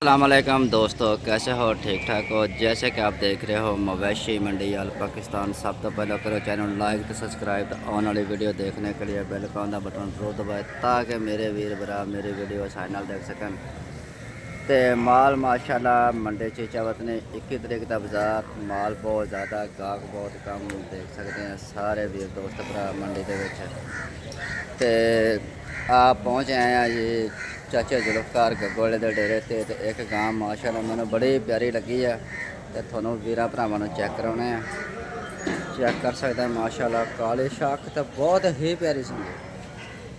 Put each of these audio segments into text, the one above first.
अस्सलामुअलैकुम दोस्तों, कैसे हो? ठीक ठाक हो? जैसे कि आप देख रहे हो मवेशी मंडी अल पाकिस्तान। सब तो पहले करो चैनल लाइक तो सब्सक्राइब तो आने वाली वीडियो देखने के लिए बेल का बटन जरूर दबाए ताकि मेरे वीर भरा मेरी वीडियो आसानी नाल देख सकन। तो माल माशाल्लाह मंडी चीचावत ने 21 तरीक का बाजार माल बहुत ज़्यादा गाहक बहुत कम देख सकते हैं सारे वीर दोस्त भरा मंडी के आप पहुँचे आए हैं जी चाचे जुल्फकार गगोले के डेरे से। एक गां माशाल्लाह मैंने बड़ी प्यारी लगी है तो थोनों वीर भरावां चेक कराने हैं। चेक कर सकते हैं माशाल्लाह काली शाख तो बहुत ही प्यारी सी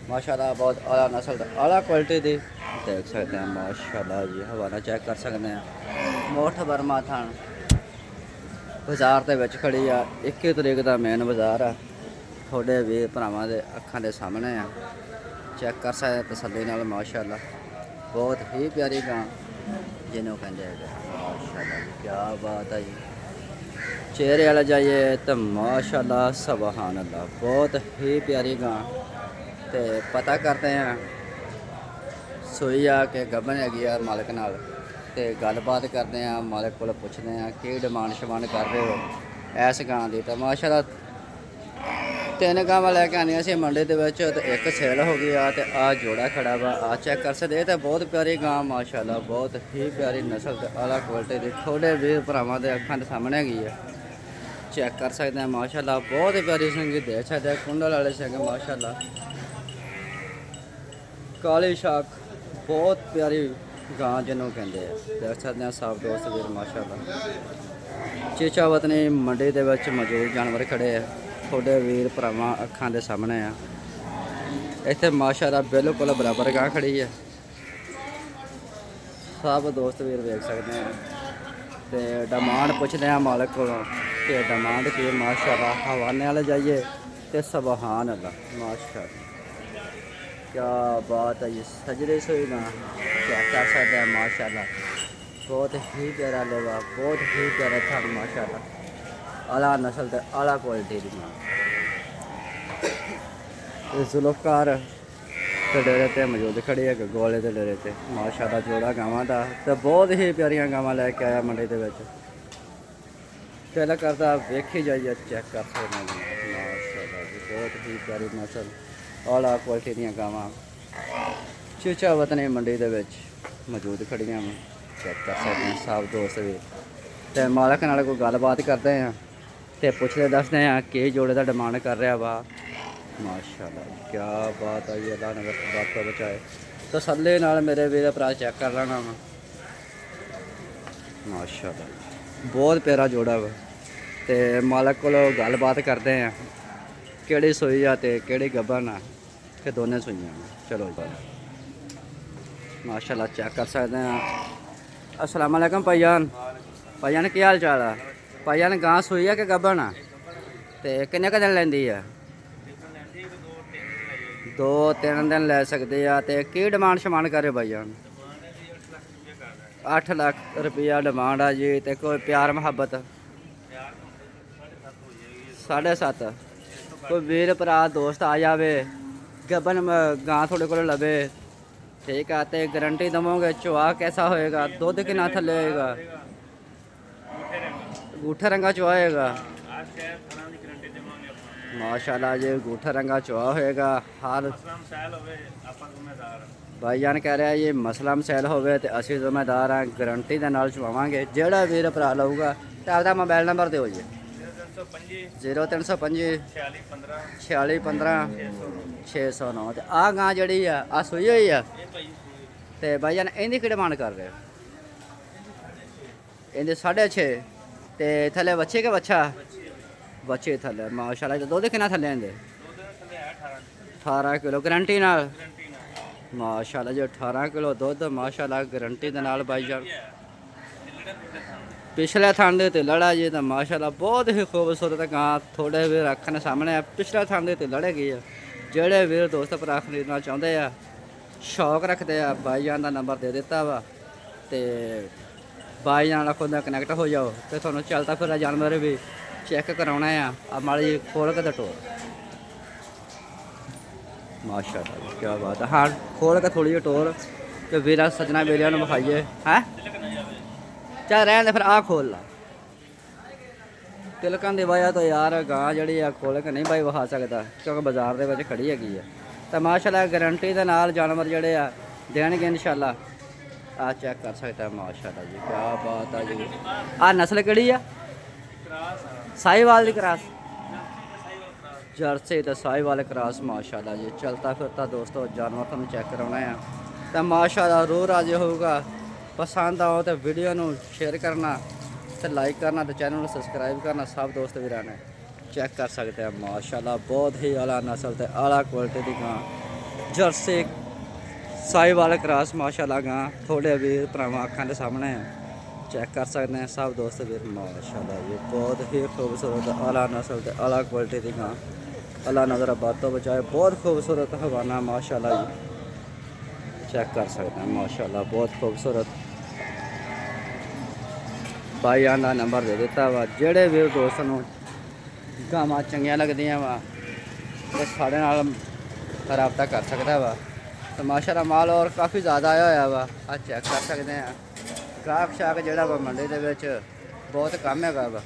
माशाल्लाह, बहुत आला नस्ल आला क्वालिटी दी देख सकते हैं माशाल्लाह जी। हवाना चेक कर सकते हैं मोठ बर्मा थान बाजार के विच खड़ी आ। 21 तरीक का मेन बाजार है थोड़े वीर भरावां दे अखां दे सामने आ। चेक कर सकते तसल्ली नाल माशाल्लाह बहुत ही प्यारी गां जिन्हों कहते हैं माशाल्लाह जी। क्या बात है जी, चेहरे वाला जाइए तो माशाल्लाह सुभान अल्लाह बहुत ही प्यारी गां। तो पता करते हैं सुई आ के गबन हैगी आ मालिक नाल ते गलबात करते हैं। मालिक को पुछते हैं कि डिमांड शमांड कर रहे हो इस गां की। तो माशाल्लाह 3 गावां लैके आनी सी मंडी के तो एक सेल हो गई आ। तो आ जोड़ा खड़ा वा आ चेक कर सकते। तो बहुत प्यारी गां माशाल्लाह बहुत ही प्यारी नस्ल आला क्वालिटी की थोड़े वीर भरावां दे अखां दे सामने हैगी है। चेक कर सकते हैं माशाल्लाह बहुत ही प्यारी संगी देख सकते हैं कुंडल वाले संग माशाल्लाह काली शाख बहुत प्यारी गां जिन्हों कहते हैं देख सकते हैं साफ दोस्त वीर माशाल्लाह। चीचावत ने मंडी के मौजूद जानवर खड़े है थोड़े वीर भरावां अखां दे सामने आ। इत्थे माशाल्लाह बिल्कुल बराबर गां खड़ी है सब दोस्त वीर देख सकते हैं। तो डिमांड पुछते हैं मालिक को कि डिमांड की माशाल्लाह हवाने वाले जाइए तो सुभान अल्लाह माशाल्लाह क्या बात है। ये सजरे सोई गां चेक कर सकते हैं माशाल्लाह बहुत ही प्यारा लेवा बहुत ही प्यारा था माशाल्लाह आला नस्ल ते आला क्वालिटी दी गां। जुल्फकार के डेरे ते मौजूद खड़ी है गगोले के डेरे ते माशाल्लाह जोड़ा गावां दा तो बहुत ही प्यारियां गावां लैके आया मंडी दे विच। दिल करदा वेखी जाइए चेक कर सकते हैं माशाल्लाह जी बहुत ही प्यारी नस्ल आला क्वालिटी दी गावां चीचावत ने मंडी दे विच मौजूद खड़ियां चेक कर सकते हैं साफ दोस्त भी। तो मालिक नाल कोई गलबात करते हैं तो पुछते दसते हैं कि जोड़े का डिमांड कर रहा वा माशाल्लाह क्या बात है। अल्लाह ने बात को बचाए तसल्ली नाल मेरे वीर भरा चेक कर लेना वा माशाल्लाह बहुत प्यारा जोड़ा वा। तो मालिक को गलबात करते हैं किहड़ी सूई आ ते किहड़ी गब्बन आ कि दोनों सूइयां। चलो माशाल्लाह चेक कर सकते हैं। अस्सलाम वालेकुम भाईजान। भाईजान की हाल चाल है? भाईजान गां सूई है कि गब्बन आ ते किन्ने क दिन लैंदी है? 2-3 दिन लै सकते हैं। तो की डिमांड शमांड करे भाईजान? 8 लाख रुपया डिमांड आ जी। तो कोई प्यार मुहब्बत 7.5 कोई वीर भरा दोस्त आ जाए गबन गां थोड़े को लवे ठीक है तो गारंटी दवोगे चुहा कैसा होएगा दुध कितना थले होएगा गूठा रंगा चुहा होएगा माशाल्लाह जी गूठा रंगा चुहा होएगा। हर भाईजान कह रहा है ये मसला मसैल होवे तो असीं जिम्मेदार हाँ गारंटी के नाल चुवावांगे। जिहड़ा वीर भरा लऊगा तो आपका मोबाइल नंबर दो जी 0325 46 15 609। तो आ गां जी आ सूई हुई है तो भाईजान इहदी की डिमांड कर रहे हो? इहदी 6.5 तो थले बच्चे के बच्चा बच्चे थले माशाल्लाह। तो दुध कितना थले इहदे? 18 किलो गारंटी नाल माशाल्लाह जी 18 किलो दुध माशाल्लाह गारंटी दे नाल भाईजान। पिछले थान दे लड़ा जी तो माशाल्लाह बहुत ही खूबसूरत गां थोड़े वीर अखने सामने है। पिछले थान दे लड़े गई है जेड़े वीर दोस्त भरा खरीदना चाहते हैं शौक रखते हैं भाईजान का नंबर दे दिता वा। तो भाईजान खुद कनैक्ट हो जाओ तो थोड़ा चलता फिर जानवर भी चेक कराना है। माड़ी खोल के टोर माशाल्लाह क्या बात है। हाँ खोल के थोड़ी जी टोर ਤੇ ਵੀਰਾਂ ਸੱਜਣਾ ਵੀਰਾਂ ਨੂੰ ਵਿਖਾਈਏ ਹੈ। ਚੱਲ ਰਹਿਣ ਦੇ ਫਿਰ ਆ ਖੋਲ ਲਾ। ਤਿਲਕਾਂ ਦੀ ਵਜ੍ਹਾ ਤੋਂ ਯਾਰ ਗਾਂ ਜਿਹੜੀ ਆ ਖੋਲ ਕੇ ਨਹੀਂ ਬਾਈ ਵਿਖਾ ਸਕਦਾ ਕਿਉਂਕਿ ਬਾਜ਼ਾਰ ਦੇ ਵਿੱਚ ਖੜੀ ਹੈਗੀ ਆ। ਤਾਂ ਮਾਸ਼ਾਅੱਲਾ ਗਾਰੰਟੀ ਦੇ ਨਾਲ ਜਾਨਵਰ ਜਿਹੜੇ ਆ ਦੇਣਗੇ ਇਨਸ਼ਾਅੱਲਾ। ਆ ਚੈੱਕ ਕਰ ਸਕਦਾ ਮਾਸ਼ਾਅੱਲਾ ਜੀ, ਕਿਆ ਬਾਤ ਆ ਜੀ। ਆ ਨਸਲ ਕਿਹੜੀ ਆ? ਸਾਹੀਵਾਲ ਦੀ ਕਰਾਸ, ਜਰਸੀ ਤੇ ਸਾਹੀਵਾਲ ਕਰਾਸ ਮਾਸ਼ਾਅੱਲਾ ਜੀ। ਚਲਤਾ ਫਿਰਤਾ ਦੋਸਤੋ ਜਾਨਵਰ ਤੁਹਾਨੂੰ ਚੈੱਕ ਕਰਾਉਣਾ ਆ। ਤਾਂ ਮਾਸ਼ਾਅੱਲਾ ਰੂਹ ਰਾਜੀ ਹੋਊਗਾ। ਪਸੰਦ ਆਓ ਤੇ ਵੀਡੀਓ ਨੂੰ ਸ਼ੇਅਰ ਕਰਨਾ ਤੇ ਲਾਈਕ ਕਰਨਾ ਤੇ ਚੈਨਲ ਨੂੰ ਸਬਸਕ੍ਰਾਈਬ ਕਰਨਾ। ਸਭ ਦੋਸਤ ਵੀਰਾਂ ਨੇ ਚੈੱਕ ਕਰ ਸਕਦੇ ਆ ਮਾਸ਼ਾਅੱਲਾ, ਬਹੁਤ ਹੀ ਆਲਾ ਨਸਲ ਤੇ ਆਲਾ ਕੁਆਲਿਟੀ ਦੀ ਗਾਂ ਜਰਸੀ ਸਾਹੀਵਾਲ ਕਰਾਸ ਮਾਸ਼ਾਅੱਲਾ ਗਾਂ ਥੋੜੇ ਵੀਰ ਭਰਾਵਾਂ ਅੱਖਾਂ ਦੇ ਸਾਹਮਣੇ ਚੈੱਕ ਕਰ ਸਕਦੇ ਆ ਸਭ ਦੋਸਤ ਵੀਰ ਮਾਸ਼ਾਅੱਲਾ। ਇਹ ਬਹੁਤ ਹੀ ਖੂਬਸੂਰਤ ਆਲਾ ਨਸਲ ਤੇ ਆਲਾ ਕੁਆਲਿਟੀ ਦੀ ਗਾਂ। ਅੱਲਾ ਨਜ਼ਰ ਆਬਾਦ ਤੋਂ ਬਚਾਏ। ਬਹੁਤ ਖੂਬਸੂਰਤ ਹਵਾਨਾ ਮਾਸ਼ਾਅੱਲਾ ਜੀ, ਚੈੱਕ ਕਰ ਸਕਦੇ ਆ ਮਾਸ਼ਾਅੱਲਾ, ਬਹੁਤ ਖੂਬਸੂਰਤ। ਭਾਈਆਂ ਦਾ ਨੰਬਰ ਦੇ ਦਿੱਤਾ ਵਾ, ਜਿਹੜੇ ਵੀ ਦੋਸਤ ਨੂੰ ਗਾਵਾਂ ਚੰਗੀਆਂ ਲੱਗਦੀਆਂ ਵਾ ਤੇ ਸਾਡੇ ਨਾਲ ਰਾਬਤਾ ਕਰ ਸਕਦਾ ਵਾ। ਤੇ ਮਾਸ਼ਾਅੱਲਾ ਮਾਲ ਔਰ ਕਾਫੀ ਜ਼ਿਆਦਾ ਆਇਆ ਹੋਇਆ ਵਾ। ਆ ਚੈੱਕ ਕਰ ਸਕਦੇ ਆ। ਗਾਹਕ ਸ਼ਾਕ ਜਿਹੜਾ ਵਾ ਮੰਡੀ ਦੇ ਵਿੱਚ ਬਹੁਤ ਕੰਮ ਹੈਗਾ ਵਾ।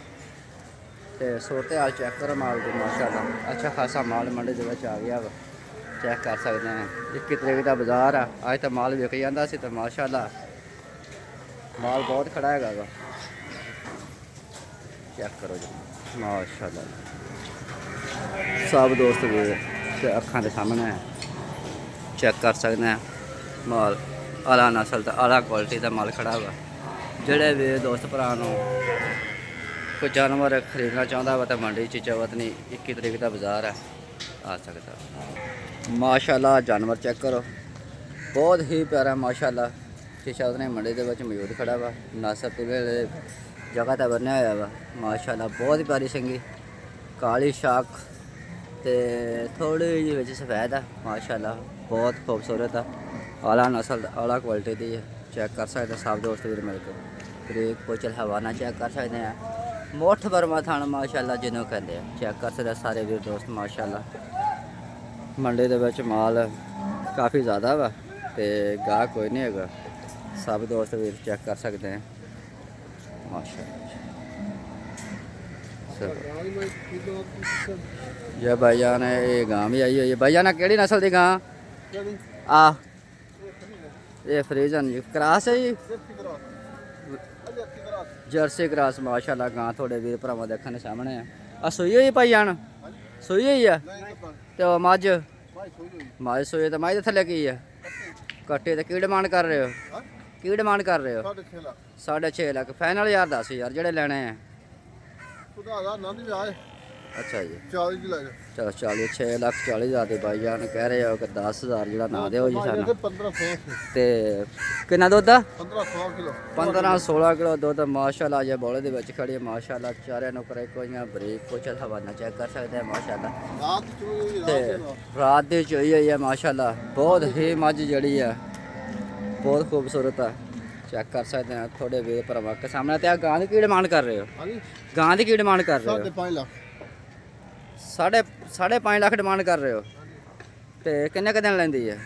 ਤੇ ਸੂਰਤ ਹਾਲ ਚੈੱਕ ਕਰੋ ਮਾਲ ਦੀ ਮਾਸ਼ਾਅੱਲਾ, ਅੱਛਾ ਖਾਸਾ ਮਾਲ ਮੰਡੀ ਦੇ ਵਿੱਚ ਆ ਗਿਆ ਵਾ। ਚੈੱਕ ਕਰ ਸਕਦੇ ਆ। 21 ਤਰੀਕ ਦਾ ਬਾਜ਼ਾਰ ਆ। ਅੱਜ ਤਾਂ ਮਾਲ ਵਿਕ ਜਾਂਦਾ ਸੀ ਤੇ ਮਾਸ਼ਾਅੱਲਾ ਮਾਲ ਬਹੁਤ ਖੜਾ ਹੈਗਾ ਵਾ। ਚੈੱਕ ਕਰੋ ਜੀ ਮਾਸ਼ਾਅੱਲਾ, ਸਭ ਦੋਸਤ ਵੀ ਤੇ ਅੱਖਾਂ ਦੇ ਸਾਹਮਣੇ ਚੈੱਕ ਕਰ ਸਕਦੇ ਆ। ਮਾਲ ਆਲਾ ਨਸਲ ਤੇ ਆਲਾ ਕੁਆਲਿਟੀ ਦਾ ਮਾਲ ਖੜਾ ਵਾ। ਜਿਹੜੇ ਵੀ ਦੋਸਤ ਭਰਾ ਨੂੰ ਕੋਈ ਜਾਨਵਰ ਖਰੀਦਣਾ ਚਾਹੁੰਦਾ ਵਾ ਤਾਂ ਮੰਡੀ 'ਚ ਚਵਤਨੀ 21 ਤਰੀਕ ਦਾ ਬਾਜ਼ਾਰ ਆ ਸਕਦਾ ਮਾਸ਼ਾਅੱਲਾ। ਜਾਨਵਰ ਚੈੱਕ ਕਰੋ, ਬਹੁਤ ਹੀ ਪਿਆਰਾ ਮਾਸ਼ਾਅੱਲਾ। ਚਵਤਨੀ ਮੰਡੀ ਦੇ ਵਿੱਚ ਮੌਜੂਦ ਖੜਾ ਵਾ। ਨਸਲ ਤੇ ਜਗ੍ਹਾ ਤਾਂ ਬਣਿਆ ਹੋਇਆ ਵਾ ਮਾਸ਼ਾਅੱਲਾ। ਬਹੁਤ ਪਿਆਰੀ ਸਿੰਗੀ, ਕਾਲੀ ਸ਼ਾਖ ਤੇ ਥੋੜੀ ਜਿਹੀ ਵਿੱਚ ਸਫੈਦ ਆ ਮਾਸ਼ਾਅੱਲਾ। ਬਹੁਤ ਖੂਬਸੂਰਤ ਆ, ਆਲਾ ਨਸਲ ਆਲਾ ਕੁਆਲਿਟੀ ਦੀ ਹੈ। ਚੈੱਕ ਕਰ ਸਕਦੇ ਸਭ ਦੋਸਤ ਵੀਰ ਮਿਲ ਕੇ। ਬ੍ਰੇਕ ਪੋਚਲ ਹਵਾਨਾ ਚੈੱਕ ਕਰ ਸਕਦੇ ਆ। ਮੁੱਠ ਬਰਮਾ ਥਾਣ ਮਾਸ਼ਾਅੱਲਾ ਜਿਹਨੂੰ ਕਹਿੰਦੇ ਆ। ਚੈੱਕ ਕਰ ਸਕਦੇ ਸਾਰੇ ਵੀਰ ਦੋਸਤ ਮਾਸ਼ਾਅੱਲਾ। ਮੰਡੀ ਦੇ ਵਿੱਚ ਮਾਲ ਕਾਫੀ ਜ਼ਿਆਦਾ ਵਾ ਤੇ ਗਾਹਕ ਕੋਈ ਨਹੀਂ ਹੈਗਾ। ਸਭ ਦੋਸਤ ਵੀਰ ਚੈੱਕ ਕਰ ਸਕਦੇ ਆ माशाल्लाह। ये भाईजान है, ये गां भी आई हुई है। भाईजान केड़ी नस्ल की गां? आ ये फ्रीजन जी क्रॉस है जी, जर्सी क्रॉस माशाल्लाह। गां थोड़े वीर भरावां देखने सामने है। आ सूई हुई भाईजान? सूई हुई है तो मझ मझ सूई तो मझ थले की है कट्टे तो की डिमांड कर रहे हो? की डिमांड कर रहे हो? 6.5 ਲੱਖ ਫਾਈਨਲ ਯਾਰ 10,000 ਜਿਹੜੇ ਲੈਣੇ ਆ। ਅੱਛਾ ਜੀ 40 ਦੀ ਲੈ ਜਾ। ਚਲੋ 40 6,40,000 ਦੇ ਬਾਈ ਜਾਨ ਕਹਿ ਰਹੇ ਹੋ ਕਿ 10,000 ਜਿਹੜਾ ਨਾ ਦਿਓ ਜੀ ਸਾਨੂੰ। 1500 ਤੇ ਕਿੰਨਾ ਦੁੱਧ ਆ? 15-16 ਕਿਲੋ 15-16 ਕਿਲੋ ਦੁੱਧ ਮਾਸ਼ਾਅੱਲਾ। ਜੇ ਬੋਲੇ ਦੇ ਵਿੱਚ ਖੜੀ ਮਾਸ਼ਾਅੱਲਾ। ਚਾਰੇ ਨੂੰ ਕਰੇ ਕੋਈਆਂ ਬਰੀਕ ਪੁੱਛਲ ਹਵਾਨਾ ਚੈੱਕ ਕਰ ਸਕਦੇ ਆ ਮਾਸ਼ਾਅੱਲਾ। ਤੇ ਰਾਤ ਦੀ ਚੋਈ ਹੋਈ ਹੈ ਮਾਸ਼ਾਅੱਲਾ। ਬਹੁਤ ਹੀ ਮੱਝ ਜਿਹੜੀ ਆ ਬਹੁਤ ਖੂਬਸੂਰਤ ਆ। चेक कर सकते हैं थोड़े वीर भरावां के सामने। तो गां की की डिमांड कर रहे हो? गां की डिमांड कर रहे हो? 5.5 लाख। 5.5 लाख डिमांड कर रहे हो। तो किन्ने क दिन लेंदी है?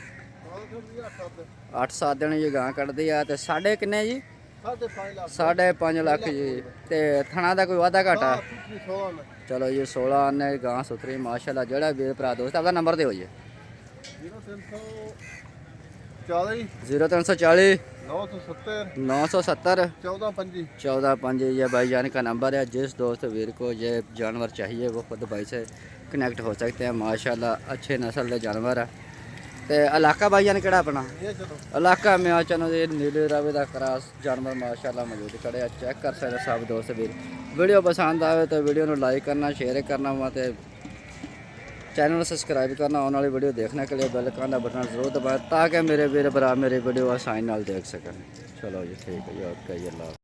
8-7 दिन जी गां कटदी है। तो साढ़े किन्ने जी? 5.5 लाख जी। तो थना का कोई वाधा घाटा? चलो जी 16 ने गां सुथरी माशाअल्लाह। जोड़ा वीर भरा दोस्त आपका नंबर दो जी। 0340 970 14 ये भाईजान का नंबर है। जिस दोस्त वीर को ये जानवर चाहिए वो खुद भाई से कनेक्ट हो सकते हैं माशाल्लाह। अच्छे नस्ल के जानवर है। तो इलाका भाईजान केड़ा अपना? इलाका में चलो ये नीले रावे का क्रॉस जानवर माशाल्लाह मौजूद खड़े। चेक कर सकते सब दोस्त वीर। वीडियो पसंद आए तो वीडियो को लाइक करना, शेयर करना वा तो चैनल सब्सक्राइब करना। आने वाली वीडियो देखने के लिए बेल का बटन जरूर दबाएं ताकि मेरे वीर भरा मेरी वीडियो आसानी नाल देख सकें। चलो जी ठीक है जी, ओके जी, अल्लाह।